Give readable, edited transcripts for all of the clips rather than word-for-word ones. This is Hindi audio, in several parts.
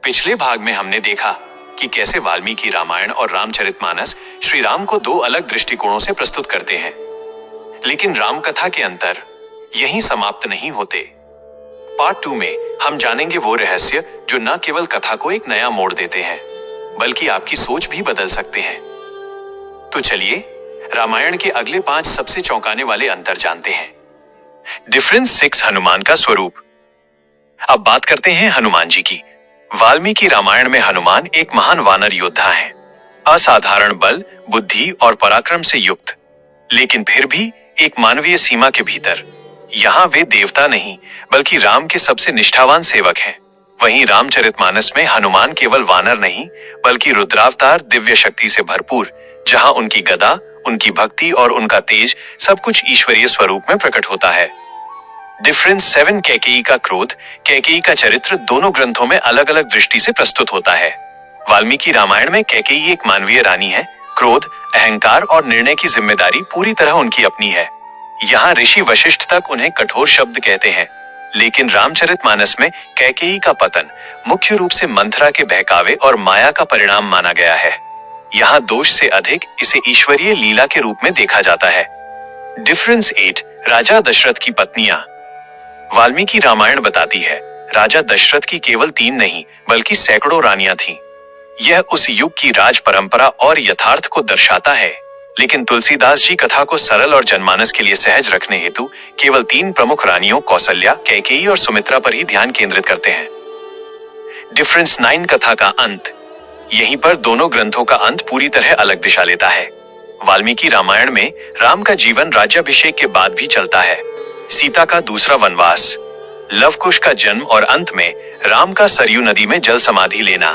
पिछले भाग में हमने देखा कि कैसे वाल्मीकि रामायण और रामचरितमानस श्री राम को दो अलग दृष्टिकोणों से प्रस्तुत करते हैं। लेकिन राम कथा के अंतर यहीं समाप्त नहीं होते। पार्ट 2 में हम जानेंगे वो रहस्य जो न केवल कथा को एक नया मोड़ देते हैं बल्कि आपकी सोच भी बदल सकते हैं। तो चलिए रामायण के अगले 5 सबसे चौंकाने वाले अंतर जानते हैं। डिफरेंस 6, हनुमान का स्वरूप। अब बात करते हैं हनुमान जी की। वाल्मीकि रामायण में हनुमान एक महान वानर योद्धा हैं, असाधारण बल, बुद्धि और पराक्रम से युक्त, लेकिन फिर भी एक मानवीय सीमा के भीतर। यहाँ वे देवता नहीं बल्कि राम के सबसे निष्ठावान सेवक हैं। वहीं रामचरितमानस में हनुमान केवल वानर नहीं बल्कि रुद्रावतार, दिव्य शक्ति से भरपूर, जहाँ उनकी गदा, उनकी भक्ति और उनका तेज सब कुछ ईश्वरीय स्वरूप में प्रकट होता है। डिफरेंस 7, कैकेयी का क्रोध। कैकेयी का चरित्र दोनों ग्रंथों में अलग अलग दृष्टि से प्रस्तुत होता है। वाल्मीकि रामायण में कैकेयी एक मानवीय रानी है। क्रोध, अहंकार और निर्णय की जिम्मेदारी पूरी तरह उनकी अपनी है। यहाँ ऋषि वशिष्ठ तक उन्हें कठोर शब्द कहते हैं। लेकिन रामचरितमानस में कैकेयी का पतन मुख्य रूप से मंथरा के बहकावे और माया का परिणाम माना गया है। यहाँ दोष से अधिक इसे ईश्वरीय लीला के रूप में देखा जाता है। डिफरेंस 8, राजा दशरथ की पत्नियां। वाल्मीकि रामायण बताती है राजा दशरथ की केवल 3 नहीं बल्कि सैकड़ों रानियां थीं। यह उस युग की राज परंपरा और यथार्थ को दर्शाता है। लेकिन तुलसीदास जी कथा को सरल और जनमानस के लिए सहज रखने हेतु केवल 3 प्रमुख रानियों कौसल्या, कैकेयी और सुमित्रा पर ही ध्यान केंद्रित करते हैं। डिफरेंस 9, कथा का अंत। यहीं पर दोनों ग्रंथों का अंत पूरी तरह अलग दिशा लेता है। वाल्मीकि रामायण में राम का जीवन राज्याभिषेक के बाद भी चलता है। सीता का दूसरा वनवास, लवकुश का जन्म और अंत में राम का सरयू नदी में जल समाधि लेना,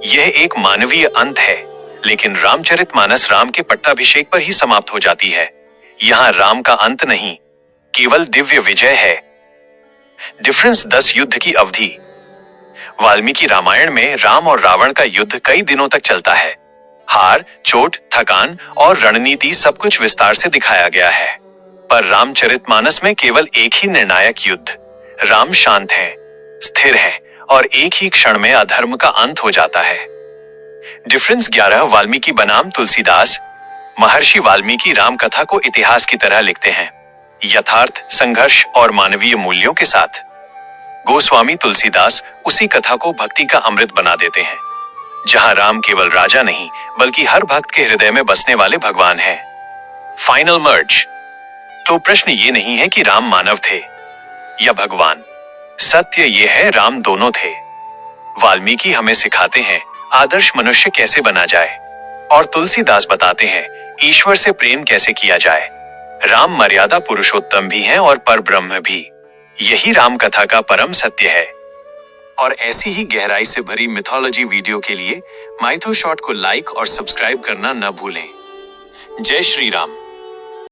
यह एक मानवीय अंत है। लेकिन रामचरितमानस राम के पट्टाभिषेक पर ही समाप्त हो जाती है। यहाँ राम का अंत नहीं, केवल दिव्य विजय है। डिफरेंस 10, युद्ध की अवधि। वाल्मीकि रामायण में राम और रावण का युद्ध कई दिनों तक चलता है। हार, चोट, थकान और रणनीति सब कुछ विस्तार से दिखाया गया है। पर रामचरितमानस में केवल एक ही निर्णायक युद्ध। राम शांत हैं, स्थिर हैं और एक ही क्षण में अधर्म का अंत हो जाता है। डिफरेंस 11, वाल्मीकि बनाम तुलसीदास। महर्षि वाल्मीकि राम कथा को इतिहास की तरह लिखते हैं, यथार्थ, संघर्ष और मानवीय मूल्यों के साथ। गोस्वामी तुलसीदास उसी कथा को भक्ति का अमृत बना देते हैं, जहां राम केवल राजा नहीं बल्कि हर भक्त के हृदय में बसने वाले भगवान हैं। फाइनल मर्ज। तो प्रश्न ये नहीं है कि राम मानव थे या भगवान। सत्य ये है, राम दोनों थे। वाल्मीकि हमें सिखाते हैं आदर्श मनुष्य कैसे बना जाए और तुलसीदास बताते हैं ईश्वर से प्रेम कैसे किया जाए। राम मर्यादा पुरुषोत्तम भी हैं और परब्रह्म भी। यही राम कथा का परम सत्य है। और ऐसी ही गहराई से भरी मिथोलॉजी वीडियो के लिए माइथो शॉट को लाइक और सब्सक्राइब करना न भूलें। जय श्री राम।